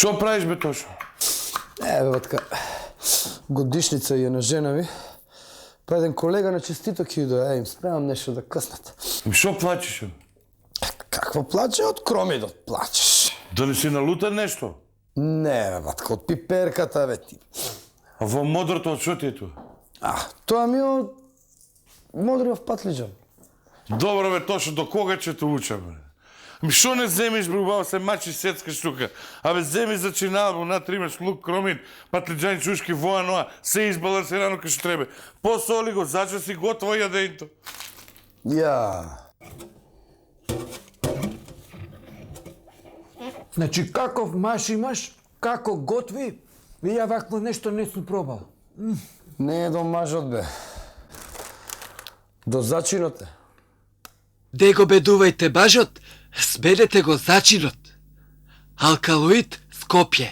Што правиш бе точно? Батка, годишница е на жена ми, па еден колега на честито ќе доја, им спремам нешто да къснат. Што плачеш? Какво плаче? Од кромидот плачеш. Да не си налутен нешто? Не, батка, од пиперката, бе ти. А во модрото од што ти е тоа? Тоа ми е од модриот патлиџан. Добро бе, точно до кога ќе те учам? Што не земиш, бе, убаво се мачи сетска штука. Абе, земи за чиналбо, натримаш лук, кромин, патлиџани, чушки, воа, ноа, се избалансирано кај што треба. Посоли го, зачаси готово јадењето. Ја. Значи, каков маш имаш, како готви, и ја вакво нешто не сум пробал. Не е до мажот, бе. До зачинот е. Де го бедувајте бажот, сбедете го зачинот. Алкалоид Скопје.